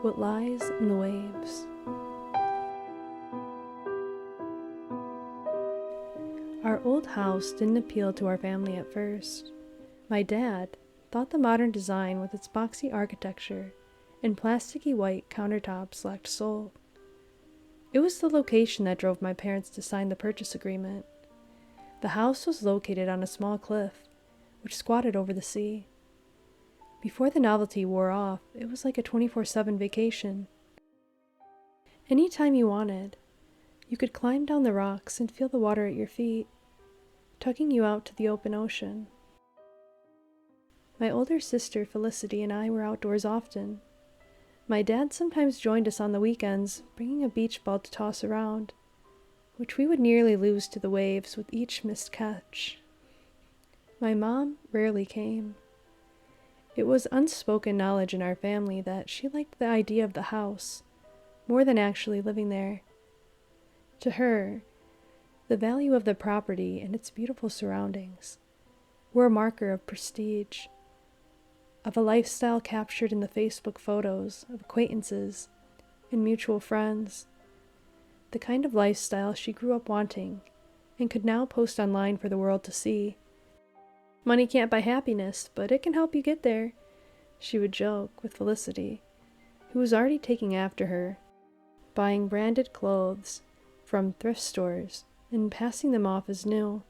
What lies in the waves. Our old house didn't appeal to our family at first. My dad thought the modern design with its boxy architecture and plasticky white countertops lacked soul. It was the location that drove my parents to sign the purchase agreement. The house was located on a small cliff, which squatted over the sea. Before the novelty wore off, it was like a 24/7 vacation. Anytime you wanted, you could climb down the rocks and feel the water at your feet, tugging you out to the open ocean. My older sister Felicity and I were outdoors often. My dad sometimes joined us on the weekends, bringing a beach ball to toss around, which we would nearly lose to the waves with each missed catch. My mom rarely came. It was unspoken knowledge in our family that she liked the idea of the house more than actually living there. To her, the value of the property and its beautiful surroundings were a marker of prestige, of a lifestyle captured in the Facebook photos of acquaintances and mutual friends, the kind of lifestyle she grew up wanting and could now post online for the world to see. "Money can't buy happiness, but it can help you get there," she would joke with Felicity, who was already taking after her, buying branded clothes from thrift stores and passing them off as new,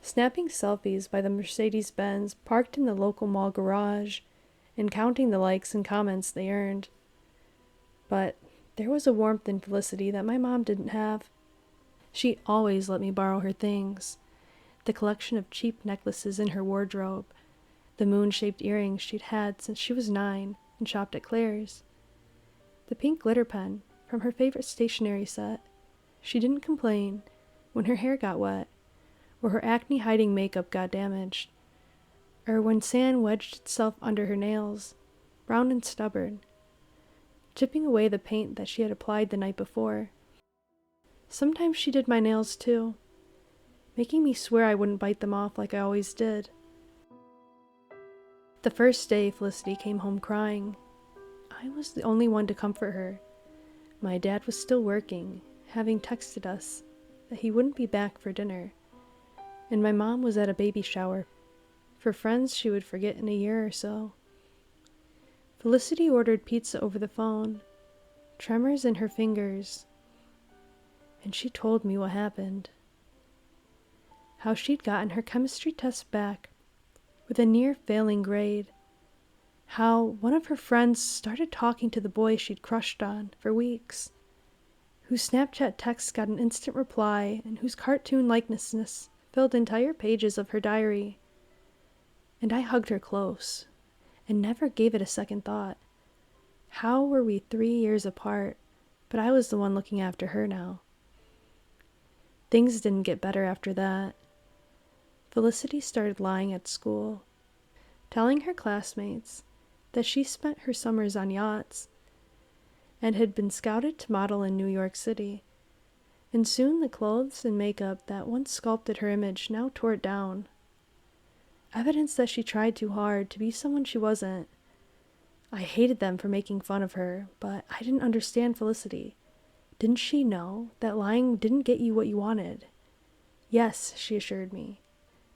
snapping selfies by the Mercedes-Benz parked in the local mall garage, and counting the likes and comments they earned. But there was a warmth in Felicity that my mom didn't have. She always let me borrow her things, the collection of cheap necklaces in her wardrobe, the moon-shaped earrings she'd had since she was 9 and shopped at Claire's, the pink glitter pen from her favorite stationery set. She didn't complain when her hair got wet, or her acne-hiding makeup got damaged, or when sand wedged itself under her nails, brown and stubborn, chipping away the paint that she had applied the night before. Sometimes she did my nails too, making me swear I wouldn't bite them off like I always did. The first day Felicity came home crying, I was the only one to comfort her. My dad was still working, having texted us that he wouldn't be back for dinner, and my mom was at a baby shower for friends she would forget in a year or so. Felicity ordered pizza over the phone, tremors in her fingers, and she told me what happened. How she'd gotten her chemistry test back with a near-failing grade. How one of her friends started talking to the boy she'd crushed on for weeks, whose Snapchat text got an instant reply and whose cartoon likenesses filled entire pages of her diary. And I hugged her close and never gave it a second thought. How were we 3 years apart, but I was the one looking after her now? Things didn't get better after that. Felicity started lying at school, telling her classmates that she spent her summers on yachts and had been scouted to model in New York City. And soon the clothes and makeup that once sculpted her image now tore it down. Evidence that she tried too hard to be someone she wasn't. I hated them for making fun of her, but I didn't understand Felicity. Didn't she know that lying didn't get you what you wanted? Yes, she assured me,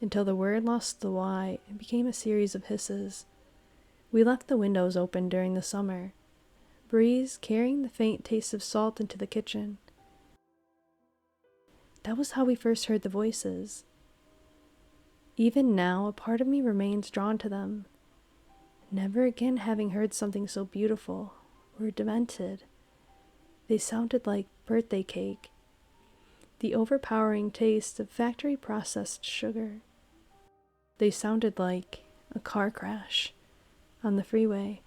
until the word lost the Y and became a series of hisses. We left the windows open during the summer, breeze carrying the faint taste of salt into the kitchen. That was how we first heard the voices. Even now, a part of me remains drawn to them, never again having heard something so beautiful or demented. They sounded like birthday cake, the overpowering taste of factory-processed sugar. They sounded like a car crash on the freeway,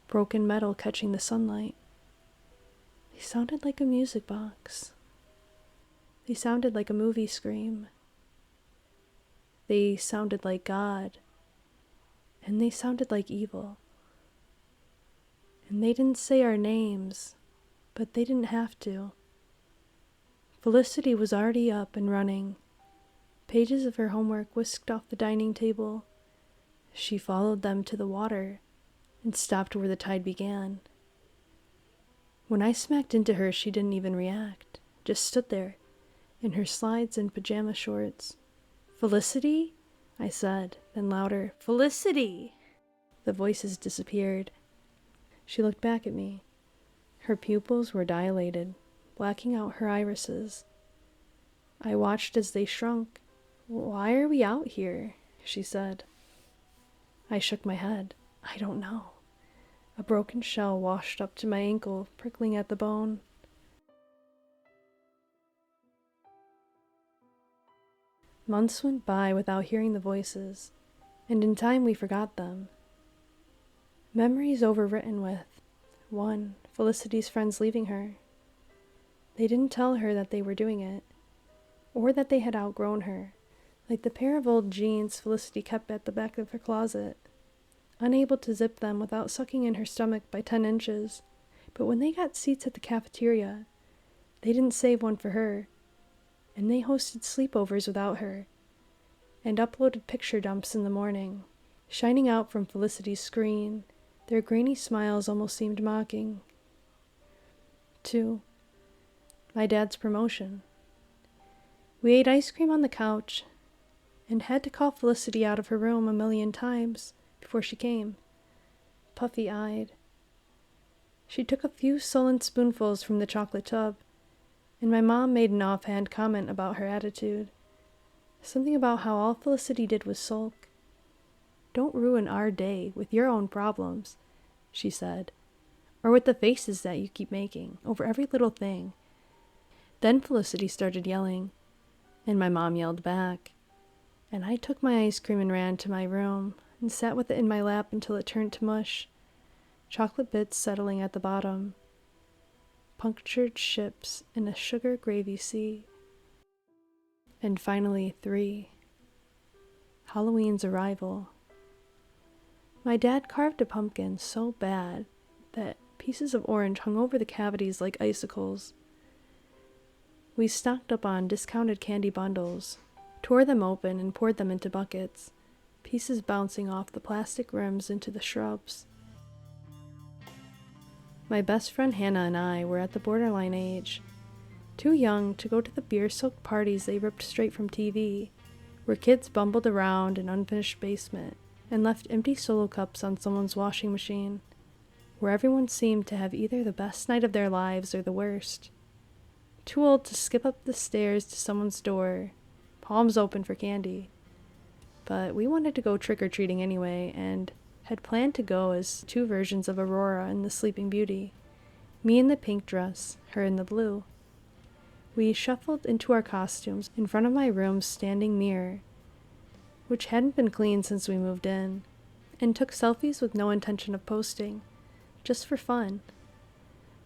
broken metal catching the sunlight. They sounded like a music box. They sounded like a movie scream. They sounded like God, and they sounded like evil. And they didn't say our names, but they didn't have to. Felicity was already up and running, pages of her homework whisked off the dining table. She followed them to the water and stopped where the tide began, When I smacked into her, she didn't even react, just stood there, in her slides and pajama shorts. "Felicity?" I said, then louder, "Felicity!" The voices disappeared. She looked back at me. Her pupils were dilated, blacking out her irises. I watched as they shrunk. "Why are we out here?" she said. I shook my head. "I don't know." A broken shell washed up to my ankle, prickling at the bone. Months went by without hearing the voices, and in time we forgot them. Memories overwritten with 1. Felicity's friends leaving her. They didn't tell her that they were doing it, or that they had outgrown her, like the pair of old jeans Felicity kept at the back of her closet, unable to zip them without sucking in her stomach by 10 inches. But when they got seats at the cafeteria, they didn't save one for her, and they hosted sleepovers without her, and uploaded picture dumps in the morning. Shining out from Felicity's screen, their grainy smiles almost seemed mocking. 2. My dad's promotion. We ate ice cream on the couch, and had to call Felicity out of her room a million times before she came, puffy-eyed. She took a few sullen spoonfuls from the chocolate tub, and my mom made an offhand comment about her attitude. Something about how all Felicity did was sulk. "Don't ruin our day with your own problems," she said, "or with the faces that you keep making over every little thing." Then Felicity started yelling, and my mom yelled back, and I took my ice cream and ran to my room and sat with it in my lap until it turned to mush, chocolate bits settling at the bottom, punctured ships in a sugar gravy sea. And finally, 3. Halloween's arrival. My dad carved a pumpkin so bad that pieces of orange hung over the cavities like icicles. We stocked up on discounted candy bundles, tore them open and poured them into buckets, pieces bouncing off the plastic rims into the shrubs. My best friend Hannah and I were at the borderline age, too young to go to the beer-soaked parties they ripped straight from TV, where kids bumbled around an unfinished basement and left empty Solo cups on someone's washing machine, where everyone seemed to have either the best night of their lives or the worst. Too old to skip up the stairs to someone's door, palms open for candy. But we wanted to go trick-or-treating anyway, and had planned to go as 2 versions of Aurora and the Sleeping Beauty, me in the pink dress, her in the blue. We shuffled into our costumes in front of my room's standing mirror, which hadn't been cleaned since we moved in, and took selfies with no intention of posting, just for fun.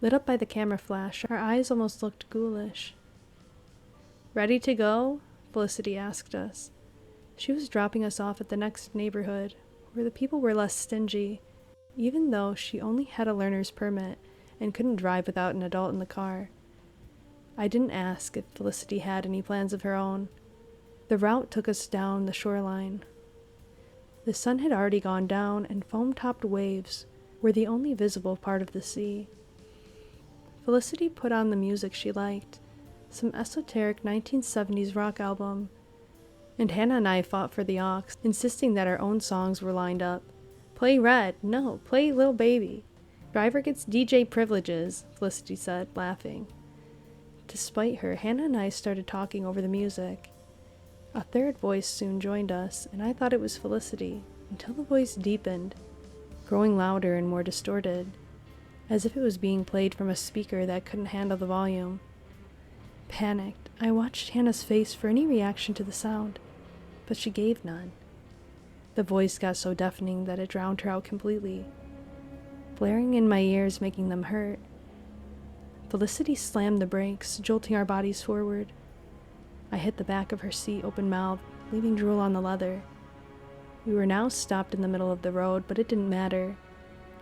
Lit up by the camera flash, our eyes almost looked ghoulish. "Ready to go?" Felicity asked us. She was dropping us off at the next neighborhood, where the people were less stingy, even though she only had a learner's permit and couldn't drive without an adult in the car. I didn't ask if Felicity had any plans of her own. The route took us down the shoreline. The sun had already gone down, and foam-topped waves were the only visible part of the sea. Felicity put on the music she liked, some esoteric 1970s rock album, and Hannah and I fought for the aux, insisting that our own songs were lined up. "Play Red. No, play Lil Baby. Driver gets DJ privileges," Felicity said, laughing. Despite her, Hannah and I started talking over the music. A third voice soon joined us, and I thought it was Felicity, until the voice deepened, growing louder and more distorted, as if it was being played from a speaker that couldn't handle the volume. Panicked, I watched Hannah's face for any reaction to the sound, but she gave none. The voice got so deafening that it drowned her out completely, blaring in my ears, making them hurt. Felicity slammed the brakes, jolting our bodies forward. I hit the back of her seat open-mouthed, leaving drool on the leather. We were now stopped in the middle of the road, but it didn't matter.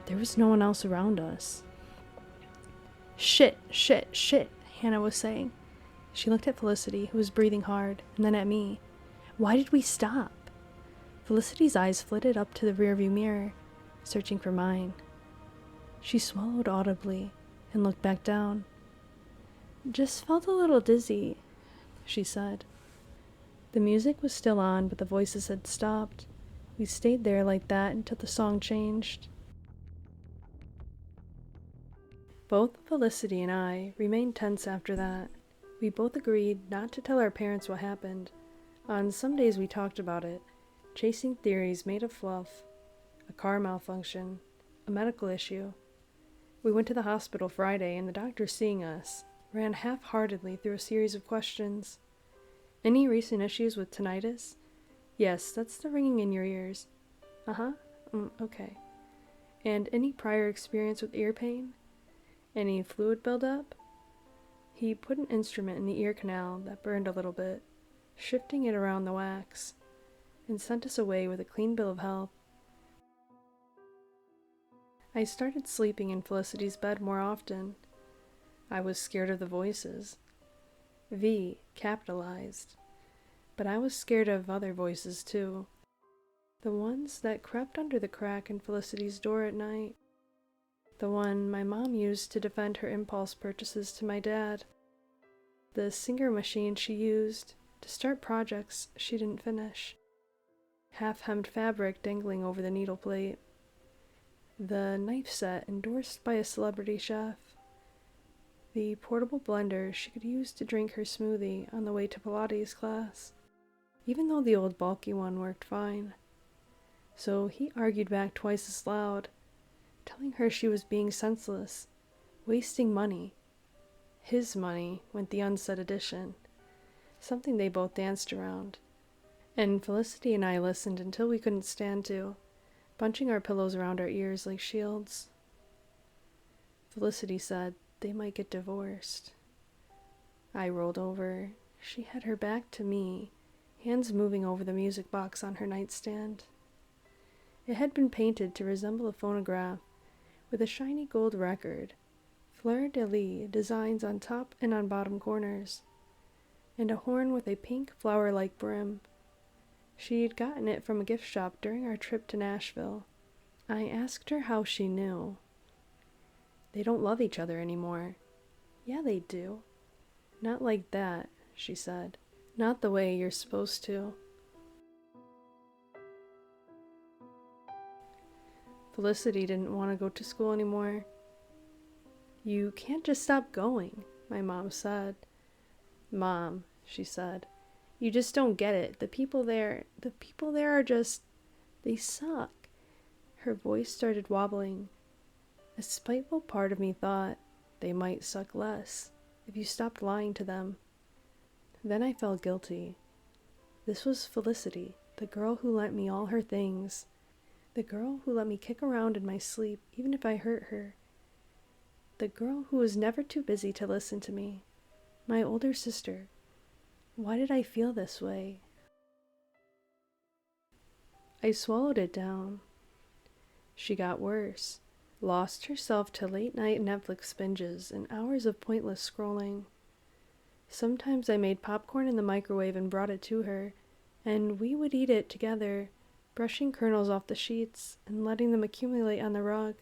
There was no one else around us. "Shit, shit, shit," Hannah was saying. She looked at Felicity, who was breathing hard, and then at me. "Why did we stop?" Felicity's eyes flitted up to the rearview mirror, searching for mine. She swallowed audibly, and looked back down. "Just felt a little dizzy," she said. The music was still on, but the voices had stopped. We stayed there like that until the song changed. Both Felicity and I remained tense after that. We both agreed not to tell our parents what happened. On some days we talked about it, chasing theories made of fluff, a car malfunction, a medical issue. We went to the hospital Friday, and the doctor seeing us ran half-heartedly through a series of questions. "Any recent issues with tinnitus?" "Yes, that's the ringing in your ears." "Uh-huh. Okay." "And any prior experience with ear pain? Any fluid buildup?" He put an instrument in the ear canal that burned a little bit, shifting it around the wax, and sent us away with a clean bill of health. I started sleeping in Felicity's bed more often. I was scared of the voices. V, capitalized. But I was scared of other voices too. The ones that crept under the crack in Felicity's door at night. The one my mom used to defend her impulse purchases to my dad. The Singer machine she used to start projects she didn't finish. Half-hemmed fabric dangling over the needle plate. The knife set endorsed by a celebrity chef. The portable blender she could use to drink her smoothie on the way to Pilates class, even though the old bulky one worked fine. So he argued back twice as loud, telling her she was being senseless, wasting money. His money, went the unsaid addition, something they both danced around. And Felicity and I listened until we couldn't stand to, bunching our pillows around our ears like shields. Felicity said they might get divorced. I rolled over. She had her back to me, hands moving over the music box on her nightstand. It had been painted to resemble a phonograph, with a shiny gold record, fleur-de-lis designs on top and on bottom corners, and a horn with a pink flower-like brim. She'd gotten it from a gift shop during our trip to Nashville. I asked her how she knew. "They don't love each other anymore." "Yeah, they do. Not like that," she said. "Not the way you're supposed to." Felicity didn't want to go to school anymore. "You can't just stop going," my mom said. "Mom," she said, "you just don't get it. The people there are just, they suck." Her voice started wobbling. A spiteful part of me thought they might suck less if you stopped lying to them. Then I felt guilty. This was Felicity, the girl who lent me all her things, the girl who let me kick around in my sleep even if I hurt her, the girl who was never too busy to listen to me, my older sister. Why did I feel this way? I swallowed it down. She got worse, lost herself to late-night Netflix binges and hours of pointless scrolling. Sometimes I made popcorn in the microwave and brought it to her, and we would eat it together, brushing kernels off the sheets and letting them accumulate on the rug.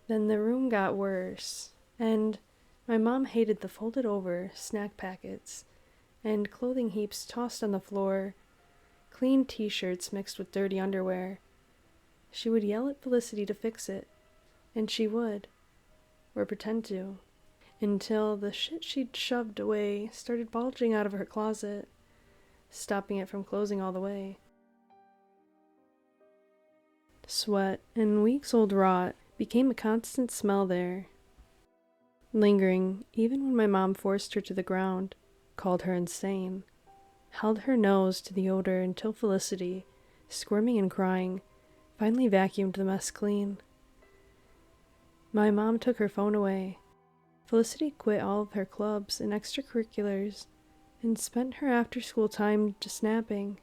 Then the room got worse, and my mom hated the folded-over snack packets and clothing heaps tossed on the floor, clean t-shirts mixed with dirty underwear. She would yell at Felicity to fix it, and she would, or pretend to, until the shit she'd shoved away started bulging out of her closet, stopping it from closing all the way. Sweat and weeks-old rot became a constant smell there, lingering even when my mom forced her to the ground, called her insane, held her nose to the odor until Felicity, squirming and crying, finally vacuumed the mess clean. My mom took her phone away. Felicity quit all of her clubs and extracurriculars and spent her after-school time just napping.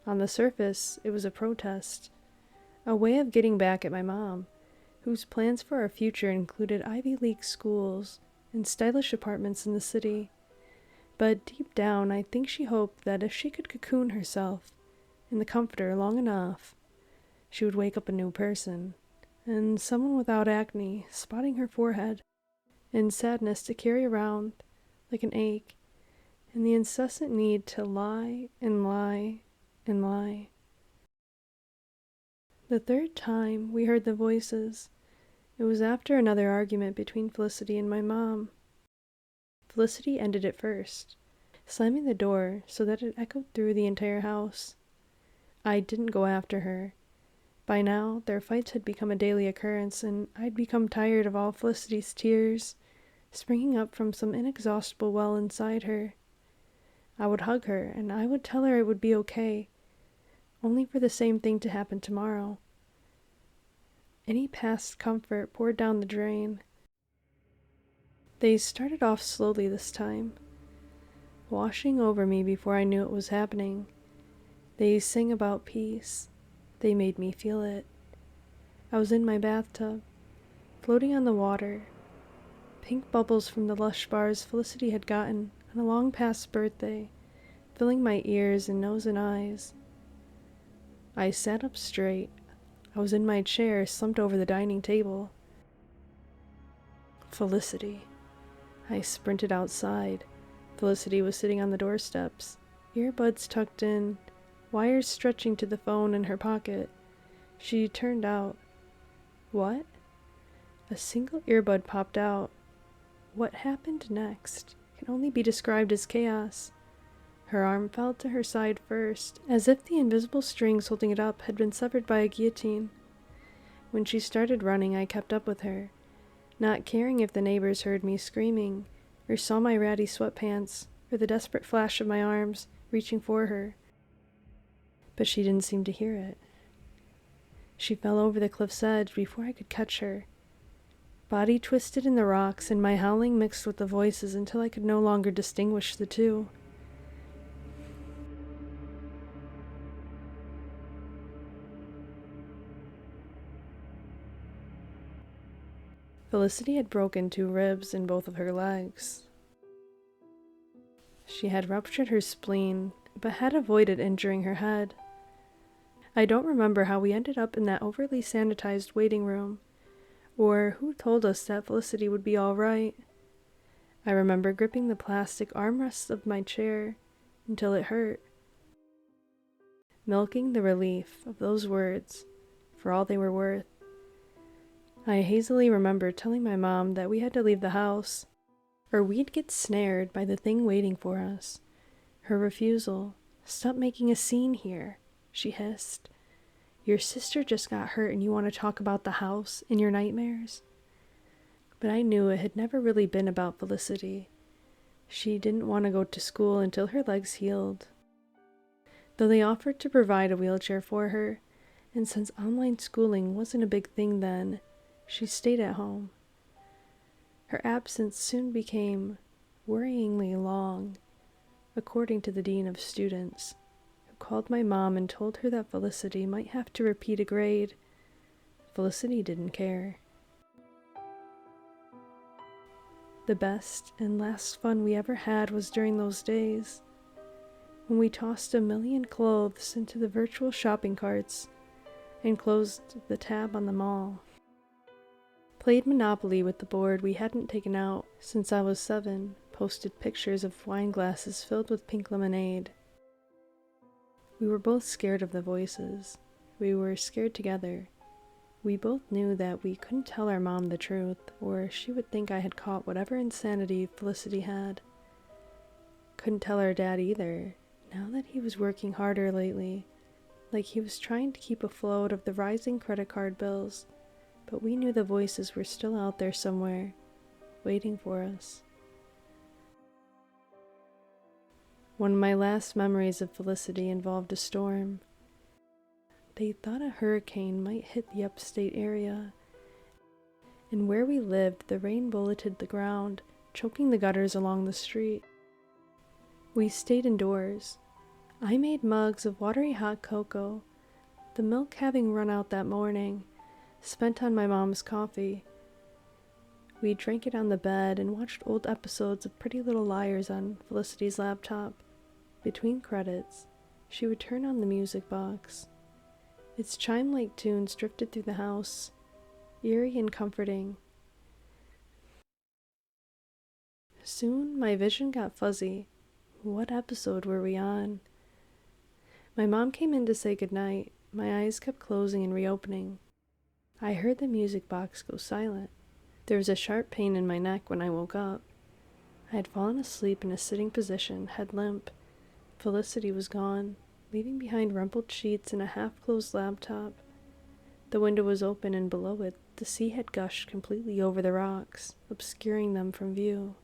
On the surface, it was a protest, a way of getting back at my mom, whose plans for our future included Ivy League schools and stylish apartments in the city. But deep down, I think she hoped that if she could cocoon herself in the comforter long enough, she would wake up a new person, and someone without acne spotting her forehead, and sadness to carry around like an ache, and the incessant need to lie and lie and lie. The third time we heard the voices, it was after another argument between Felicity and my mom. Felicity ended it first, slamming the door so that it echoed through the entire house. I didn't go after her. By now, their fights had become a daily occurrence, and I'd become tired of all Felicity's tears springing up from some inexhaustible well inside her. I would hug her, and I would tell her it would be okay, only for the same thing to happen tomorrow. Any past comfort poured down the drain. They started off slowly this time, washing over me before I knew it was happening. They sang about peace. They made me feel it. I was in my bathtub, floating on the water. Pink bubbles from the Lush bars Felicity had gotten on a long past birthday, filling my ears and nose and eyes. I sat up straight. I was in my chair, slumped over the dining table. Felicity. I sprinted outside. Felicity was sitting on the doorsteps, earbuds tucked in, wires stretching to the phone in her pocket. She turned out. What? A single earbud popped out. What happened next can only be described as chaos. Her arm fell to her side first, as if the invisible strings holding it up had been severed by a guillotine. When she started running, I kept up with her, not caring if the neighbors heard me screaming, or saw my ratty sweatpants, or the desperate flash of my arms reaching for her. But she didn't seem to hear it. She fell over the cliff's edge before I could catch her. Body twisted in the rocks, and my howling mixed with the voices until I could no longer distinguish the two. Felicity had broken 2 ribs in both of her legs. She had ruptured her spleen, but had avoided injuring her head. I don't remember how we ended up in that overly sanitized waiting room, or who told us that Felicity would be all right. I remember gripping the plastic armrests of my chair until it hurt, milking the relief of those words for all they were worth. I hazily remember telling my mom that we had to leave the house, or we'd get snared by the thing waiting for us. Her refusal. "Stop making a scene here," she hissed. "Your sister just got hurt and you want to talk about the house in your nightmares?" But I knew it had never really been about Felicity. She didn't want to go to school until her legs healed. Though they offered to provide a wheelchair for her, and since online schooling wasn't a big thing then, she stayed at home. Her absence soon became worryingly long, according to the dean of students, who called my mom and told her that Felicity might have to repeat a grade. Felicity didn't care. The best and last fun we ever had was during those days, when we tossed 1,000,000 clothes into the virtual shopping carts and closed the tab on them all. Played Monopoly with the board we hadn't taken out since I was 7, posted pictures of wine glasses filled with pink lemonade. We were both scared of the voices. We were scared together. We both knew that we couldn't tell our mom the truth, or she would think I had caught whatever insanity Felicity had. Couldn't tell our dad either, now that he was working harder lately, like he was trying to keep afloat of the rising credit card bills. But we knew the voices were still out there somewhere, waiting for us. One of my last memories of Felicity involved a storm. They thought a hurricane might hit the upstate area, and where we lived, the rain bulleted the ground, choking the gutters along the street. We stayed indoors. I made mugs of watery hot cocoa, the milk having run out that morning, spent on my mom's coffee. We drank it on the bed and watched old episodes of Pretty Little Liars on Felicity's laptop. Between credits, she would turn on the music box. Its chime-like tunes drifted through the house, eerie and comforting. Soon my vision got fuzzy. What episode were we on? My mom came in to say goodnight. My eyes kept closing and reopening. I heard the music box go silent. There was a sharp pain in my neck when I woke up. I had fallen asleep in a sitting position, head limp. Felicity was gone, leaving behind rumpled sheets and a half-closed laptop. The window was open, and below it, the sea had gushed completely over the rocks, obscuring them from view.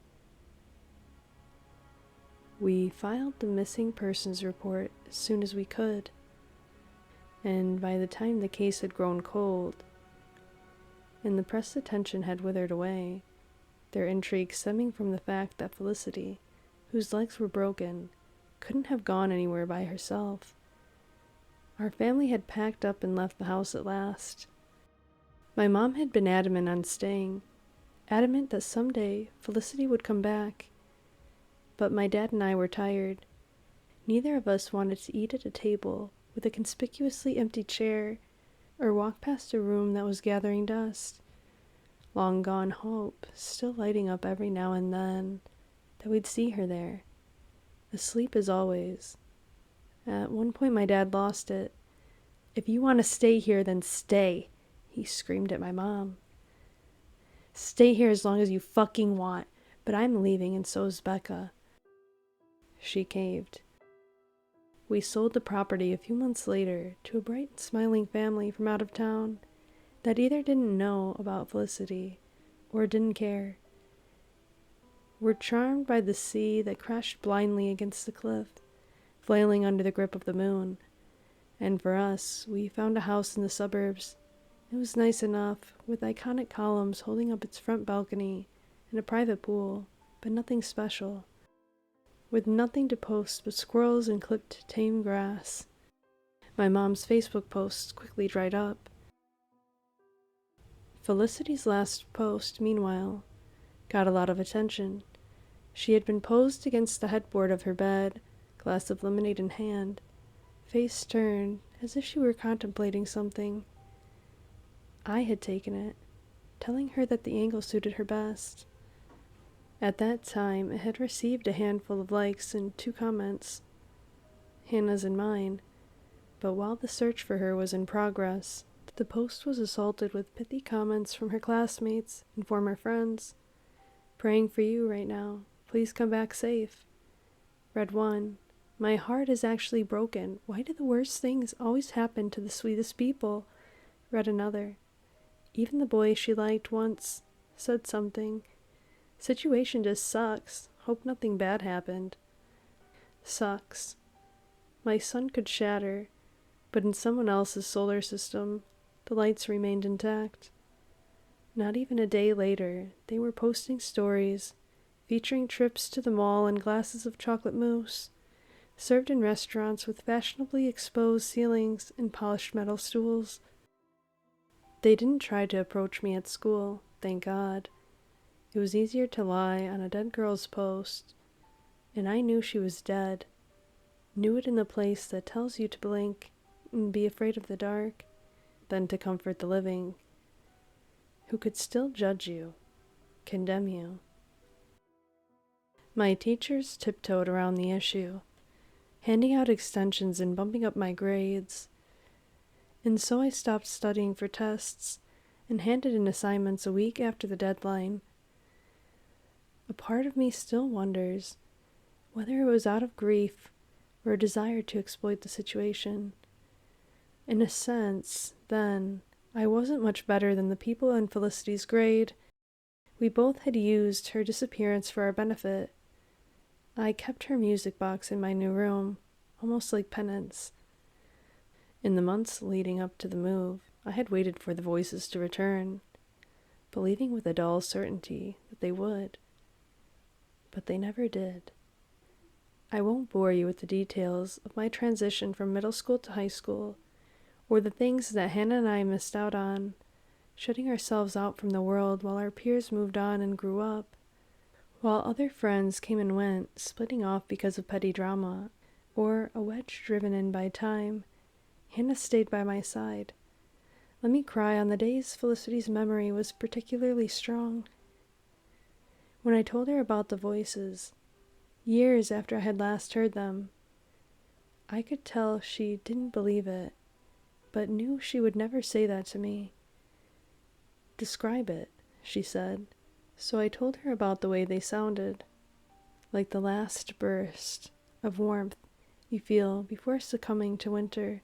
We filed the missing persons report as soon as we could, and by the time the case had grown cold, and the press attention had withered away, their intrigue stemming from the fact that Felicity, whose legs were broken, couldn't have gone anywhere by herself. Our family had packed up and left the house at last. My mom had been adamant on staying, adamant that someday Felicity would come back. But my dad and I were tired. Neither of us wanted to eat at a table with a conspicuously empty chair or walk past a room that was gathering dust. Long gone hope, still lighting up every now and then, that we'd see her there, asleep as always. At one point my dad lost it. "If you want to stay here, then stay," he screamed at my mom. "Stay here as long as you fucking want, but I'm leaving and so's Becca." She caved. We sold the property a few months later to a bright and smiling family from out of town that either didn't know about Felicity or didn't care. We're charmed by the sea that crashed blindly against the cliff, flailing under the grip of the moon. And for us, we found a house in the suburbs. It was nice enough, with iconic columns holding up its front balcony and a private pool, but nothing special. With nothing to post but squirrels and clipped tame grass. My mom's Facebook posts quickly dried up. Felicity's last post, meanwhile, got a lot of attention. She had been posed against the headboard of her bed, glass of lemonade in hand, face turned as if she were contemplating something. I had taken it, telling her that the angle suited her best. At that time, it had received a handful of likes and 2 comments, Hannah's and mine, but while the search for her was in progress, the post was assaulted with pithy comments from her classmates and former friends. "Praying for you right now. Please come back safe." Read one. "My heart is actually broken. Why do the worst things always happen to the sweetest people?" Read another. Even the boy she liked once said something. "Situation just sucks. Hope nothing bad happened." Sucks. My sun could shatter, but in someone else's solar system, the lights remained intact. Not even a day later, they were posting stories featuring trips to the mall and glasses of chocolate mousse, served in restaurants with fashionably exposed ceilings and polished metal stools. They didn't try to approach me at school, thank God. It was easier to lie on a dead girl's post, and I knew she was dead. Knew it in the place that tells you to blink and be afraid of the dark, than to comfort the living, who could still judge you, condemn you. My teachers tiptoed around the issue, handing out extensions and bumping up my grades, and so I stopped studying for tests and handed in assignments a week after the deadline. A part of me still wonders whether it was out of grief or a desire to exploit the situation. In a sense, then, I wasn't much better than the people in Felicity's grade. We both had used her disappearance for our benefit. I kept her music box in my new room, almost like penance. In the months leading up to the move, I had waited for the voices to return, believing with a dull certainty that they would. But they never did. I won't bore you with the details of my transition from middle school to high school, or the things that Hannah and I missed out on, shutting ourselves out from the world while our peers moved on and grew up. While other friends came and went, splitting off because of petty drama, or a wedge driven in by time, Hannah stayed by my side. Let me cry on the days Felicity's memory was particularly strong. When I told her about the voices, years after I had last heard them, I could tell she didn't believe it, but knew she would never say that to me. "Describe it," she said. So I told her about the way they sounded, like the last burst of warmth you feel before succumbing to winter.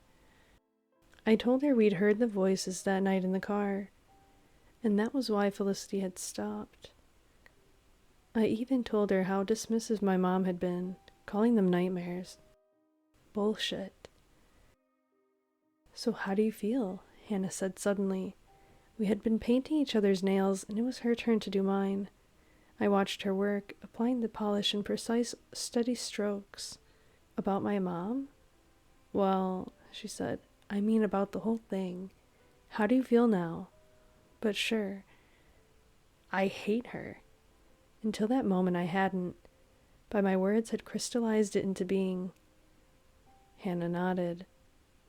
I told her we'd heard the voices that night in the car, and that was why Felicity had stopped. I even told her how dismissive my mom had been, calling them nightmares. Bullshit. "So how do you feel?" Hannah said suddenly. We had been painting each other's nails, and it was her turn to do mine. I watched her work, applying the polish in precise, steady strokes. "About my mom?" "Well," she said, "I mean about the whole thing. How do you feel now?" "But sure. I hate her." Until that moment I hadn't, but my words had crystallized it into being. Hannah nodded.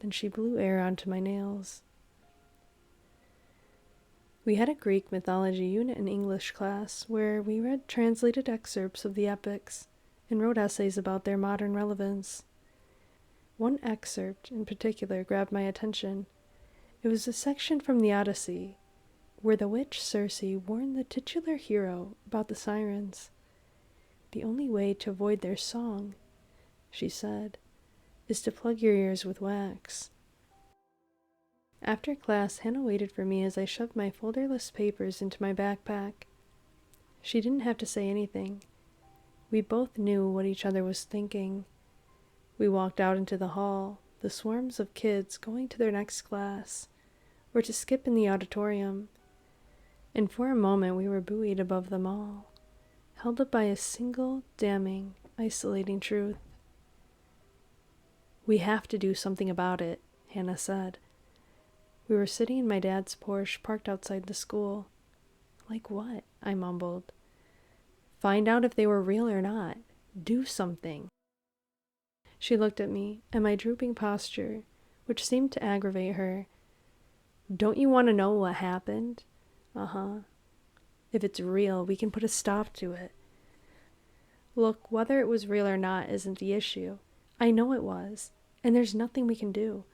Then she blew air onto my nails. We had a Greek mythology unit in English class where we read translated excerpts of the epics and wrote essays about their modern relevance. One excerpt in particular grabbed my attention. It was a section from the Odyssey where the witch Circe warned the titular hero about the sirens. "The only way to avoid their song," she said, "is to plug your ears with wax." After class, Hannah waited for me as I shoved my folderless papers into my backpack. She didn't have to say anything. We both knew what each other was thinking. We walked out into the hall, the swarms of kids going to their next class, or to skip in the auditorium. And for a moment we were buoyed above them all, held up by a single, damning, isolating truth. "We have to do something about it," Hannah said. We were sitting in my dad's Porsche parked outside the school. "Like what?" I mumbled. "Find out if they were real or not. Do something." She looked at me, and my drooping posture, which seemed to aggravate her. "Don't you want to know what happened?" "Uh-huh. If it's real, we can put a stop to it." "Look, whether it was real or not isn't the issue. I know it was, and there's nothing we can do."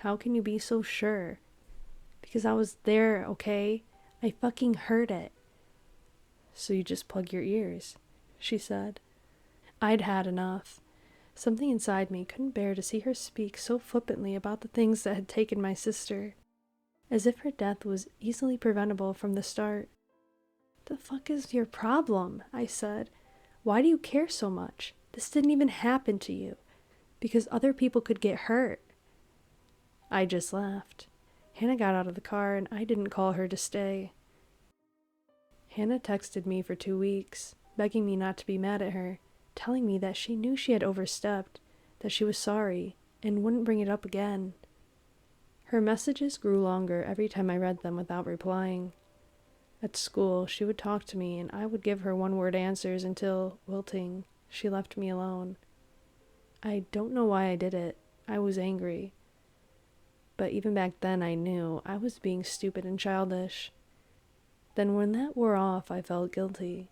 "How can you be so sure?" "Because I was there, okay? I fucking heard it." "So you just plug your ears," she said. I'd had enough. Something inside me couldn't bear to see her speak so flippantly about the things that had taken my sister, as if her death was easily preventable from the start. "The fuck is your problem?" I said. "Why do you care so much? This didn't even happen to you. Because other people could get hurt." I just laughed. Hannah got out of the car, and I didn't call her to stay. Hannah texted me for 2 weeks, begging me not to be mad at her, telling me that she knew she had overstepped, that she was sorry, and wouldn't bring it up again. Her messages grew longer every time I read them without replying. At school, she would talk to me, and I would give her one-word answers until, wilting, she left me alone. I don't know why I did it. I was angry. But even back then I knew I was being stupid and childish. Then when that wore off, I felt guilty.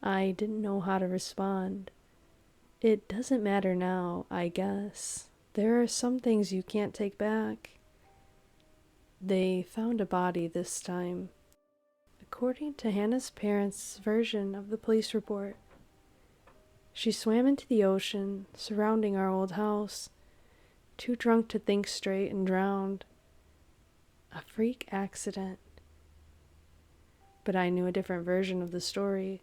I didn't know how to respond. It doesn't matter now, I guess. There are some things you can't take back. They found a body this time. According to Hannah's parents' version of the police report, she swam into the ocean surrounding our old house, too drunk to think straight, and drowned. A freak accident. But I knew a different version of the story.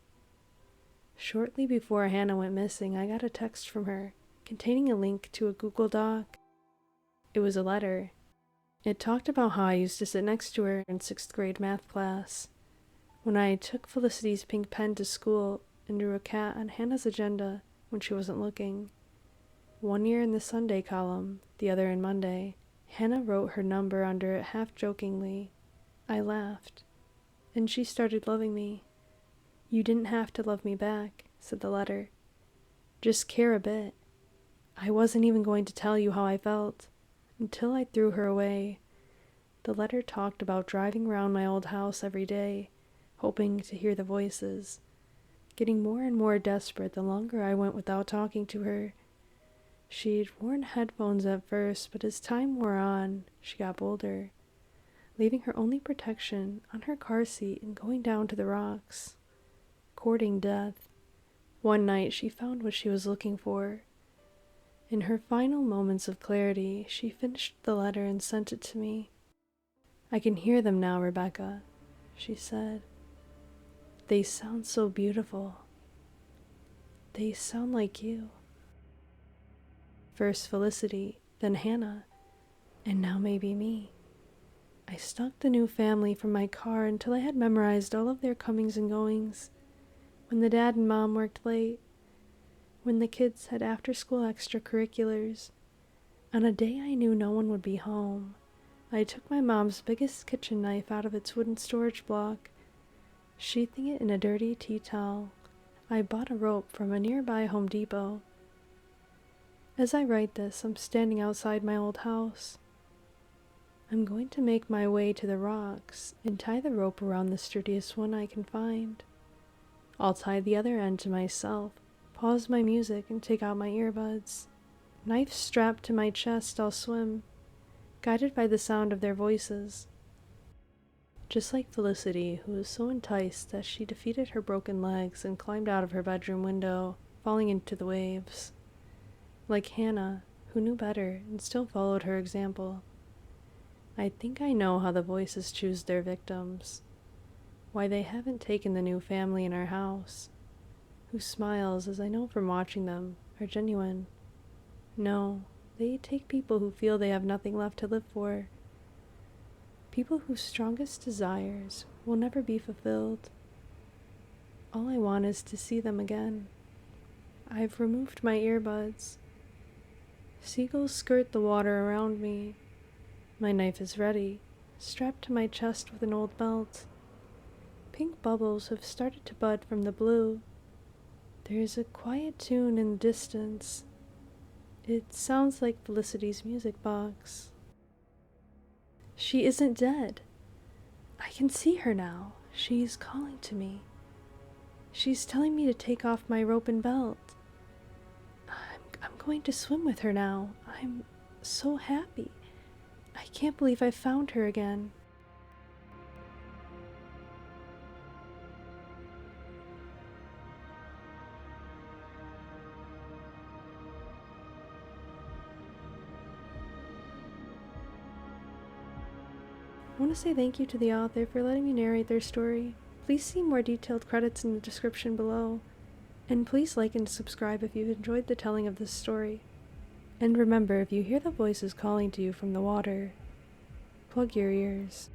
Shortly before Hannah went missing, I got a text from her containing a link to a Google Doc. It was a letter. It talked about how I used to sit next to her in 6th grade math class, when I took Felicity's pink pen to school and drew a cat on Hannah's agenda when she wasn't looking. One year in the Sunday column, the other in Monday. Hannah wrote her number under it half-jokingly. I laughed, and she started loving me. "You didn't have to love me back," said the letter. "Just care a bit." I wasn't even going to tell you how I felt, until I threw her away. The letter talked about driving around my old house every day, hoping to hear the voices, getting more and more desperate the longer I went without talking to her. She'd worn headphones at first, but as time wore on, she got bolder, leaving her only protection on her car seat and going down to the rocks, courting death. One night she found what she was looking for. In her final moments of clarity, she finished the letter and sent it to me. "I can hear them now, Rebecca," she said. "They sound so beautiful. They sound like you." First Felicity, then Hannah, and now maybe me. I stalked the new family from my car until I had memorized all of their comings and goings. When the dad and mom worked late, when the kids had after-school extracurriculars. On a day I knew no one would be home, I took my mom's biggest kitchen knife out of its wooden storage block. Sheathing it in a dirty tea towel, I bought a rope from a nearby Home Depot. As I write this, I'm standing outside my old house. I'm going to make my way to the rocks and tie the rope around the sturdiest one I can find. I'll tie the other end to myself, pause my music, and take out my earbuds. Knife strapped to my chest, I'll swim, guided by the sound of their voices. Just like Felicity, who was so enticed that she defeated her broken legs and climbed out of her bedroom window, falling into the waves. Like Hannah, who knew better and still followed her example. I think I know how the voices choose their victims, why they haven't taken the new family in our house, whose smiles, as I know from watching them, are genuine. No, they take people who feel they have nothing left to live for, people whose strongest desires will never be fulfilled. All I want is to see them again. I've removed my earbuds. Seagulls skirt the water around me. My knife is ready, strapped to my chest with an old belt. Pink bubbles have started to bud from the blue. There is a quiet tune in the distance. It sounds like Felicity's music box. She isn't dead. I can see her now. She's calling to me. She's telling me to take off my rope and belt. I'm going to swim with her now. I'm so happy. I can't believe I found her again. I want to say thank you to the author for letting me narrate their story. Please see more detailed credits in the description below. And please like and subscribe if you've enjoyed the telling of this story. And remember, if you hear the voices calling to you from the water, plug your ears.